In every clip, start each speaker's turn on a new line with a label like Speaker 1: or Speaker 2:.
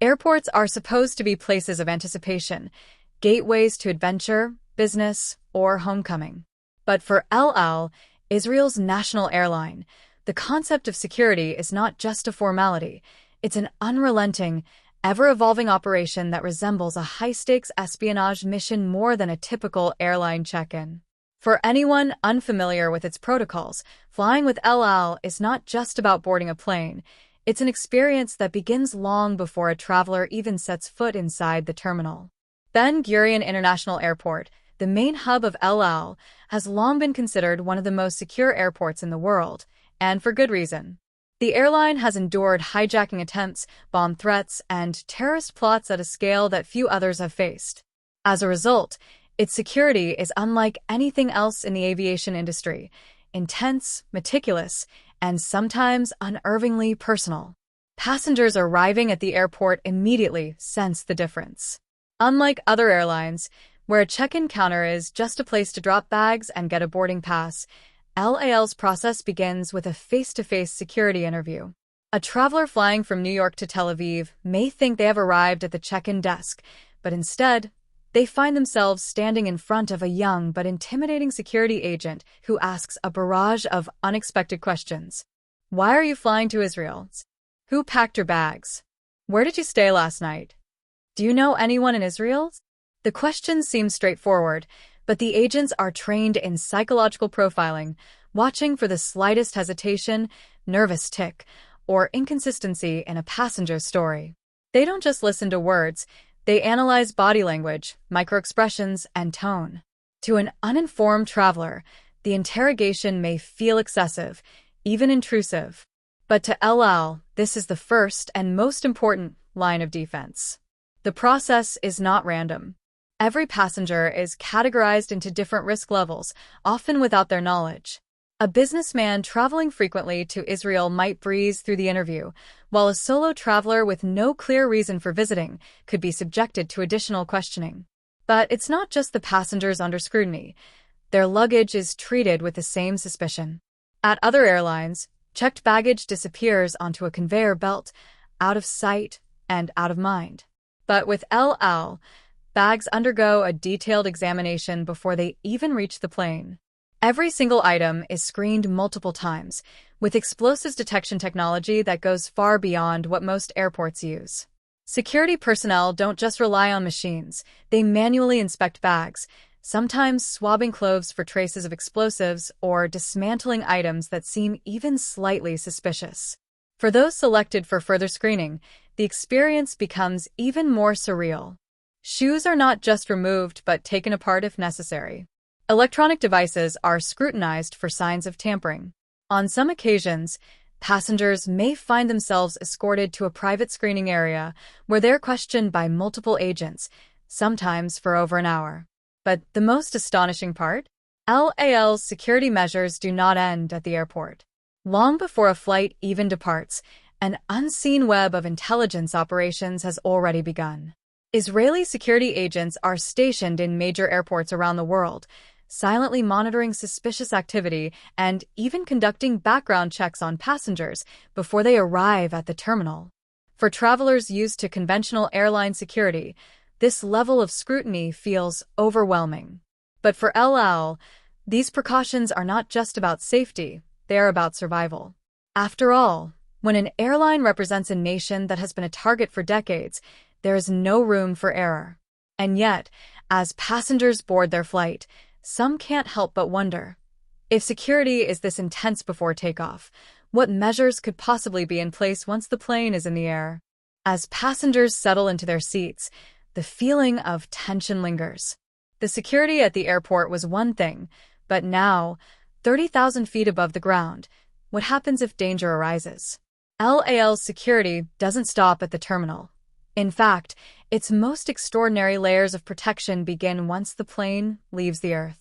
Speaker 1: Airports are supposed to be places of anticipation, gateways to adventure, business, or homecoming. But for El Al, Israel's national airline, the concept of security is not just a formality. It's an unrelenting, ever-evolving operation that resembles a high-stakes espionage mission more than a typical airline check-in. For anyone unfamiliar with its protocols, flying with El Al is not just about boarding a plane. It's an experience that begins long before a traveler even sets foot inside the terminal. Ben Gurion International Airport, the main hub of El Al, has long been considered one of the most secure airports in the world, and for good reason. The airline has endured hijacking attempts, bomb threats, and terrorist plots at a scale that few others have faced. As a result, its security is unlike anything else in the aviation industry: intense, meticulous, and sometimes unnervingly personal. Passengers arriving at the airport immediately sense the difference. Unlike other airlines, where a check-in counter is just a place to drop bags and get a boarding pass, El Al's process begins with a face-to-face security interview. A traveler flying from New York to Tel Aviv may think they have arrived at the check-in desk, but instead, they find themselves standing in front of a young but intimidating security agent who asks a barrage of unexpected questions. Why are you flying to Israel? Who packed your bags? Where did you stay last night? Do you know anyone in Israel? The questions seem straightforward, but the agents are trained in psychological profiling, watching for the slightest hesitation, nervous tick, or inconsistency in a passenger's story. They don't just listen to words, they analyze body language, microexpressions, and tone. To an uninformed traveler, the interrogation may feel excessive, even intrusive. But to El Al, this is the first and most important line of defense. The process is not random. Every passenger is categorized into different risk levels, often without their knowledge. A businessman traveling frequently to Israel might breeze through the interview, while a solo traveler with no clear reason for visiting could be subjected to additional questioning. But it's not just the passengers under scrutiny. Their luggage is treated with the same suspicion. At other airlines, checked baggage disappears onto a conveyor belt, out of sight and out of mind. But with El Al, bags undergo a detailed examination before they even reach the plane. Every single item is screened multiple times, with explosives detection technology that goes far beyond what most airports use. Security personnel don't just rely on machines, they manually inspect bags, sometimes swabbing clothes for traces of explosives or dismantling items that seem even slightly suspicious. For those selected for further screening, the experience becomes even more surreal. Shoes are not just removed but taken apart if necessary. Electronic devices are scrutinized for signs of tampering. On some occasions, passengers may find themselves escorted to a private screening area where they're questioned by multiple agents, sometimes for over an hour. But the most astonishing part? El Al's security measures do not end at the airport. Long before a flight even departs, an unseen web of intelligence operations has already begun. Israeli security agents are stationed in major airports around the world, silently monitoring suspicious activity and even conducting background checks on passengers before they arrive at the terminal. For travelers used to conventional airline security, this level of scrutiny feels overwhelming. But for El Al, these precautions are not just about safety, they are about survival. After all, when an airline represents a nation that has been a target for decades, there is no room for error. And yet, as passengers board their flight, some can't help but wonder, if security is this intense before takeoff, what measures could possibly be in place once the plane is in the air? As passengers settle into their seats, the feeling of tension lingers. The security at the airport was one thing, but now, 30,000 feet above the ground, what happens if danger arises? El Al's security doesn't stop at the terminal. In fact, its most extraordinary layers of protection begin once the plane leaves the earth.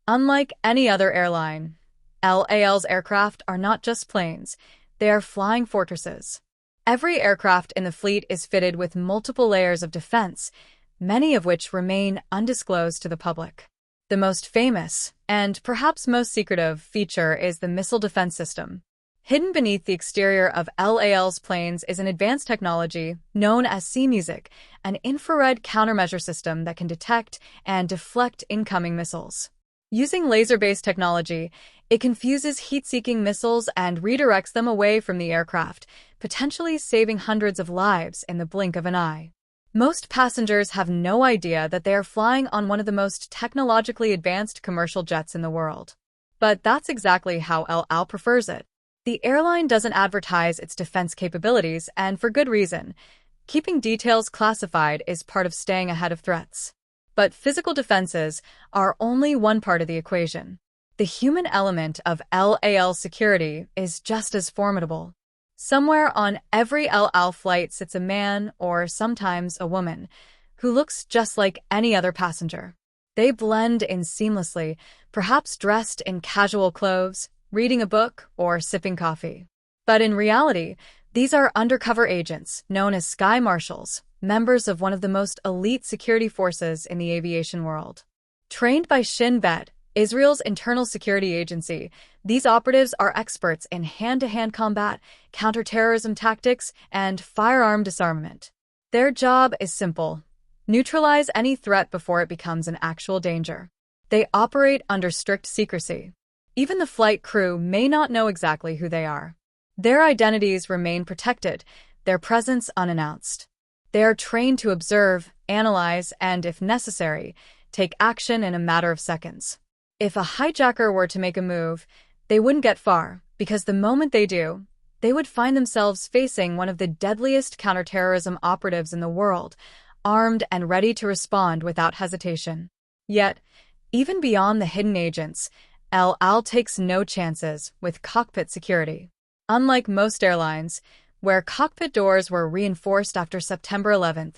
Speaker 1: Unlike any other airline, El Al's aircraft are not just planes, they are flying fortresses. Every aircraft in the fleet is fitted with multiple layers of defense, many of which remain undisclosed to the public. The most famous, and perhaps most secretive, feature is the missile defense system. Hidden beneath the exterior of LAL's planes is an advanced technology known as C-Music, an infrared countermeasure system that can detect and deflect incoming missiles. Using laser-based technology, it confuses heat-seeking missiles and redirects them away from the aircraft, potentially saving hundreds of lives in the blink of an eye. Most passengers have no idea that they are flying on one of the most technologically advanced commercial jets in the world. But that's exactly how El Al prefers it. The airline doesn't advertise its defense capabilities, and for good reason. Keeping details classified is part of staying ahead of threats. But physical defenses are only one part of the equation. The human element of LAL security is just as formidable. Somewhere on every El Al flight sits a man, or sometimes a woman, who looks just like any other passenger. They blend in seamlessly, perhaps dressed in casual clothes, reading a book, or sipping coffee. But in reality, these are undercover agents, known as sky marshals, members of one of the most elite security forces in the aviation world. Trained by Shin Bet, Israel's internal security agency, these operatives are experts in hand-to-hand combat, counterterrorism tactics, and firearm disarmament. Their job is simple: neutralize any threat before it becomes an actual danger. They operate under strict secrecy. Even the flight crew may not know exactly who they are. Their identities remain protected, their presence unannounced. They are trained to observe, analyze, and, if necessary, take action in a matter of seconds. If a hijacker were to make a move, they wouldn't get far, because the moment they do, they would find themselves facing one of the deadliest counterterrorism operatives in the world, armed and ready to respond without hesitation. Yet, even beyond the hidden agents, El Al takes no chances with cockpit security. Unlike most airlines, where cockpit doors were reinforced after September 11th,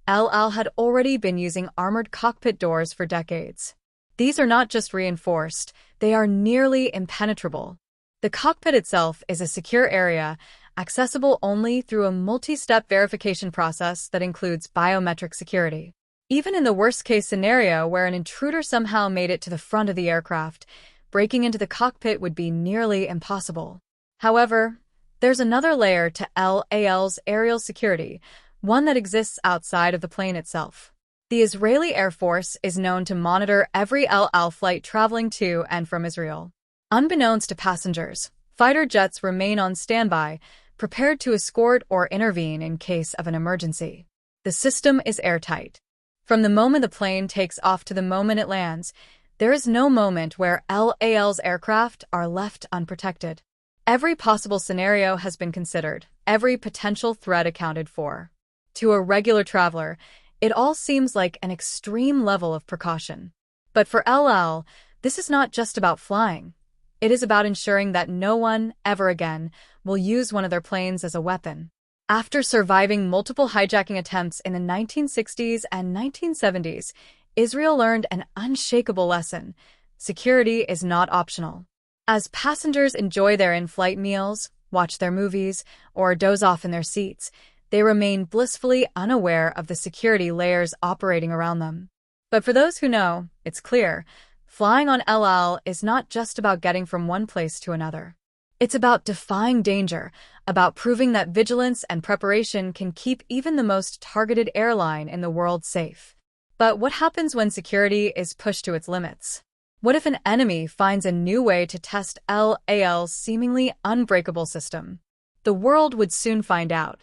Speaker 1: El Al had already been using armored cockpit doors for decades. These are not just reinforced, they are nearly impenetrable. The cockpit itself is a secure area, accessible only through a multi-step verification process that includes biometric security. Even in the worst-case scenario where an intruder somehow made it to the front of the aircraft, breaking into the cockpit would be nearly impossible. However, there's another layer to LAL's aerial security, one that exists outside of the plane itself. The Israeli Air Force is known to monitor every El Al flight traveling to and from Israel. Unbeknownst to passengers, fighter jets remain on standby, prepared to escort or intervene in case of an emergency. The system is airtight. From the moment the plane takes off to the moment it lands, there is no moment where LAL's aircraft are left unprotected. Every possible scenario has been considered, every potential threat accounted for. To a regular traveler, it all seems like an extreme level of precaution. But for El Al, this is not just about flying. It is about ensuring that no one, ever again, will use one of their planes as a weapon. After surviving multiple hijacking attempts in the 1960s and 1970s, Israel learned an unshakable lesson: security is not optional. As passengers enjoy their in-flight meals, watch their movies, or doze off in their seats, they remain blissfully unaware of the security layers operating around them. But for those who know, it's clear, flying on El Al is not just about getting from one place to another. It's about defying danger, about proving that vigilance and preparation can keep even the most targeted airline in the world safe. But what happens when security is pushed to its limits? What if an enemy finds a new way to test LAL's seemingly unbreakable system? The world would soon find out.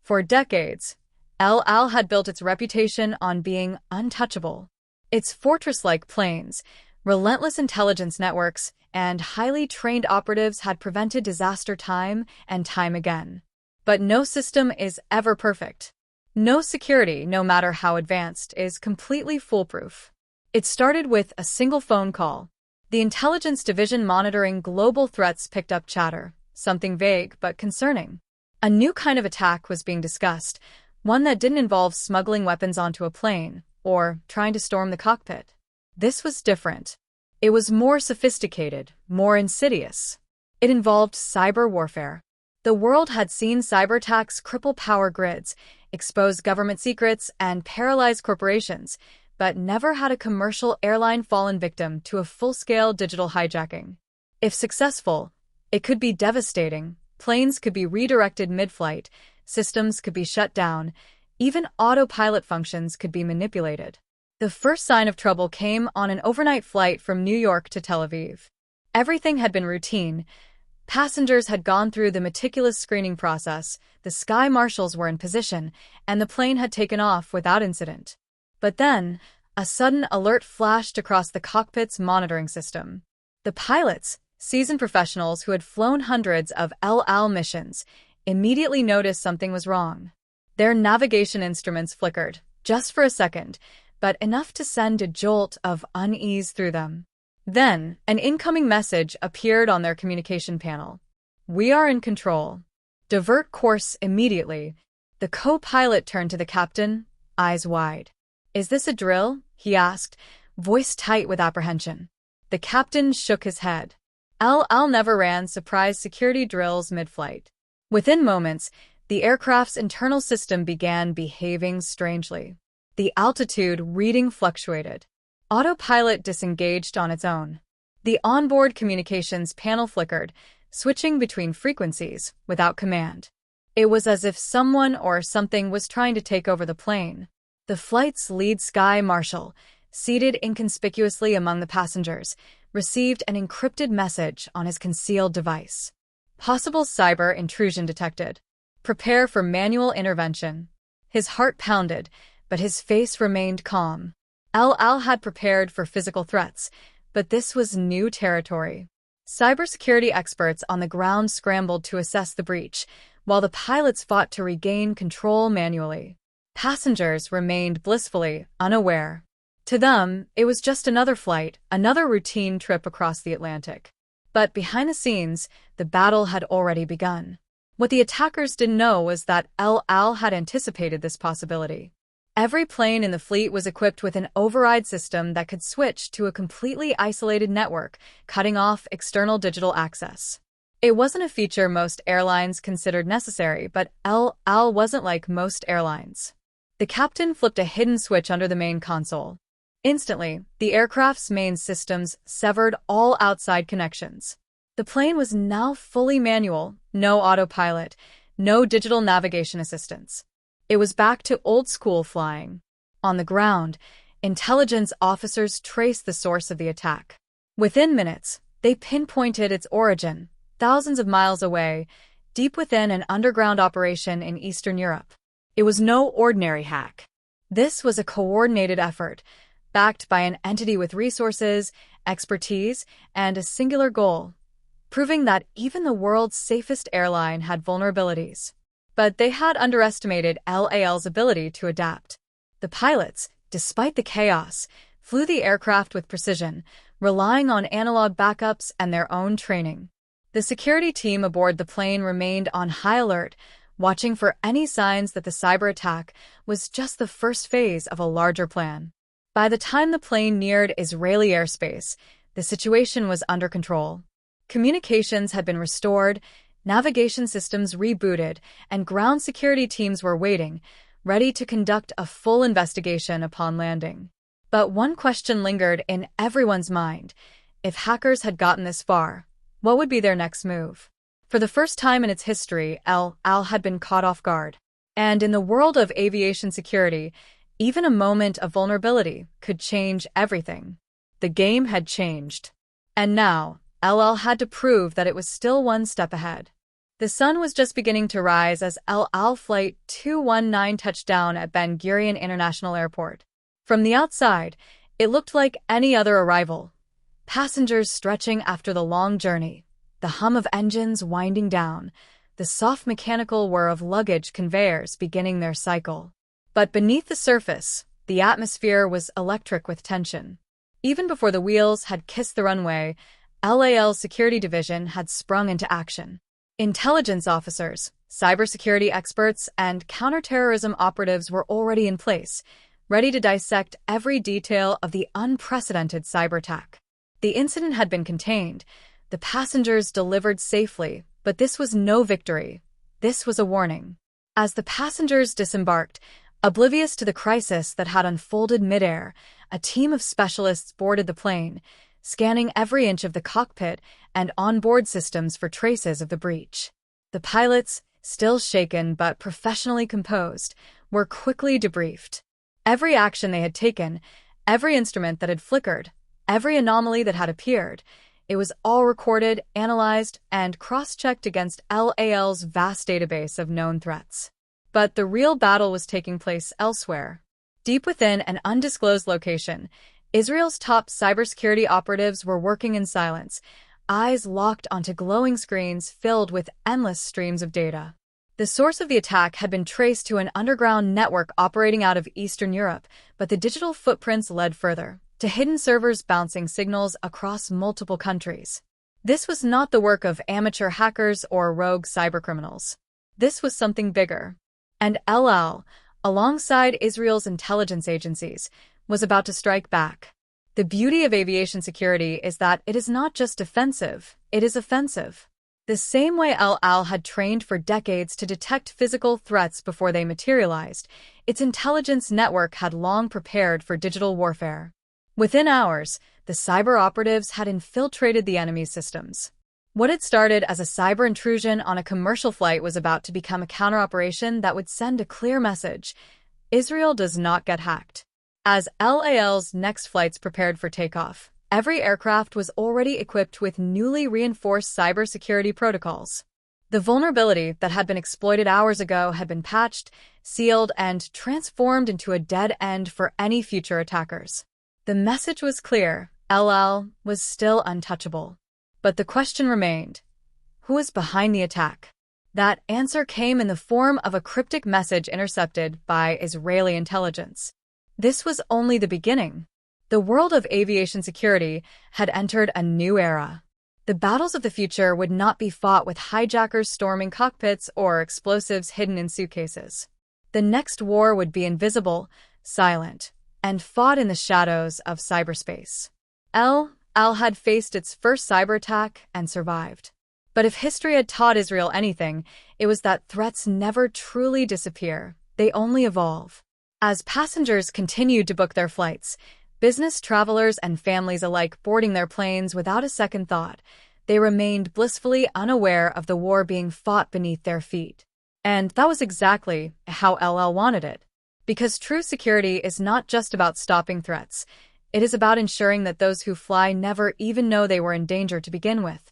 Speaker 1: For decades, El Al had built its reputation on being untouchable. Its fortress-like planes, relentless intelligence networks, and highly trained operatives had prevented disaster time and time again. But no system is ever perfect. No security, no matter how advanced, is completely foolproof. It started with a single phone call. The intelligence division monitoring global threats picked up chatter, something vague but concerning. A new kind of attack was being discussed, one that didn't involve smuggling weapons onto a plane or trying to storm the cockpit. This was different. It was more sophisticated, more insidious. It involved cyber warfare. The world had seen cyberattacks cripple power grids, expose government secrets, and paralyze corporations, but never had a commercial airline fallen victim to a full-scale digital hijacking. If successful, It could be devastating. Planes could be redirected mid-flight, systems could be shut down, even autopilot functions could be manipulated. The first sign of trouble came on an overnight flight from New York to Tel Aviv. Everything had been routine. Passengers had gone through the meticulous screening process, the sky marshals were in position, and the plane had taken off without incident. But then, a sudden alert flashed across the cockpit's monitoring system. The pilots, seasoned professionals who had flown hundreds of El Al missions, immediately noticed something was wrong. Their navigation instruments flickered, just for a second, but enough to send a jolt of unease through them. Then, an incoming message appeared on their communication panel. "We are in control. Divert course immediately." The co-pilot turned to the captain, eyes wide. "Is this a drill?" he asked, voice tight with apprehension. The captain shook his head. El Al never ran surprise security drills mid-flight. Within moments, the aircraft's internal system began behaving strangely. The altitude reading fluctuated. Autopilot disengaged on its own. The onboard communications panel flickered, switching between frequencies without command. It was as if someone or something was trying to take over the plane. The flight's lead sky marshal, seated inconspicuously among the passengers, received an encrypted message on his concealed device. Possible cyber intrusion detected. Prepare for manual intervention. His heart pounded, but his face remained calm. El Al had prepared for physical threats, but this was new territory. Cybersecurity experts on the ground scrambled to assess the breach, while the pilots fought to regain control manually. Passengers remained blissfully unaware. To them, it was just another flight, another routine trip across the Atlantic. But behind the scenes, the battle had already begun. What the attackers didn't know was that El Al had anticipated this possibility. Every plane in the fleet was equipped with an override system that could switch to a completely isolated network, cutting off external digital access. It wasn't a feature most airlines considered necessary, but El Al wasn't like most airlines. The captain flipped a hidden switch under the main console. Instantly, the aircraft's main systems severed all outside connections. The plane was now fully manual, no autopilot, no digital navigation assistance. It was back to old-school flying. On the ground, intelligence officers traced the source of the attack. Within minutes, they pinpointed its origin, thousands of miles away, deep within an underground operation in Eastern Europe. It was no ordinary hack. This was a coordinated effort, backed by an entity with resources, expertise, and a singular goal, proving that even the world's safest airline had vulnerabilities. But they had underestimated El Al's ability to adapt. The pilots, despite the chaos, flew the aircraft with precision, relying on analog backups and their own training. The security team aboard the plane remained on high alert, watching for any signs that the cyber attack was just the first phase of a larger plan. By the time the plane neared Israeli airspace, the situation was under control. Communications had been restored, navigation systems rebooted, and ground security teams were waiting, ready to conduct a full investigation upon landing. But one question lingered in everyone's mind. If hackers had gotten this far, what would be their next move? For the first time in its history, El Al had been caught off guard. And in the world of aviation security, even a moment of vulnerability could change everything. The game had changed. And now, El Al had to prove that it was still one step ahead. The sun was just beginning to rise as El Al Flight 219 touched down at Ben Gurion International Airport. From the outside, it looked like any other arrival. Passengers stretching after the long journey, the hum of engines winding down, the soft mechanical whir of luggage conveyors beginning their cycle. But beneath the surface, the atmosphere was electric with tension. Even before the wheels had kissed the runway, El Al's security division had sprung into action. Intelligence officers, cybersecurity experts, and counterterrorism operatives were already in place, ready to dissect every detail of the unprecedented cyberattack. The incident had been contained, the passengers delivered safely, but this was no victory. This was a warning. As the passengers disembarked, oblivious to the crisis that had unfolded midair, a team of specialists boarded the plane, scanning every inch of the cockpit and onboard systems for traces of the breach. The pilots, still shaken but professionally composed, were quickly debriefed. Every action they had taken, every instrument that had flickered, every anomaly that had appeared, it was all recorded, analyzed, and cross-checked against LAL's vast database of known threats. But the real battle was taking place elsewhere. Deep within an undisclosed location, Israel's top cybersecurity operatives were working in silence, eyes locked onto glowing screens filled with endless streams of data. The source of the attack had been traced to an underground network operating out of Eastern Europe, but the digital footprints led further, to hidden servers bouncing signals across multiple countries. This was not the work of amateur hackers or rogue cybercriminals. This was something bigger. And El Al, alongside Israel's intelligence agencies, was about to strike back. The beauty of aviation security is that it is not just defensive, it is offensive. The same way El Al had trained for decades to detect physical threats before they materialized, its intelligence network had long prepared for digital warfare. Within hours, the cyber operatives had infiltrated the enemy's systems. What had started as a cyber intrusion on a commercial flight was about to become a counter-operation that would send a clear message: Israel does not get hacked. As LAL's next flights prepared for takeoff, every aircraft was already equipped with newly reinforced cybersecurity protocols. The vulnerability that had been exploited hours ago had been patched, sealed, and transformed into a dead end for any future attackers. The message was clear: El Al was still untouchable. But the question remained: who was behind the attack? That answer came in the form of a cryptic message intercepted by Israeli intelligence. This was only the beginning. The world of aviation security had entered a new era. The battles of the future would not be fought with hijackers storming cockpits or explosives hidden in suitcases. The next war would be invisible, silent, and fought in the shadows of cyberspace. El Al had faced its first cyberattack and survived. But if history had taught Israel anything, it was that threats never truly disappear, they only evolve. As passengers continued to book their flights, business travelers and families alike boarding their planes without a second thought, they remained blissfully unaware of the war being fought beneath their feet. And that was exactly how El Al wanted it. Because true security is not just about stopping threats, it is about ensuring that those who fly never even know they were in danger to begin with.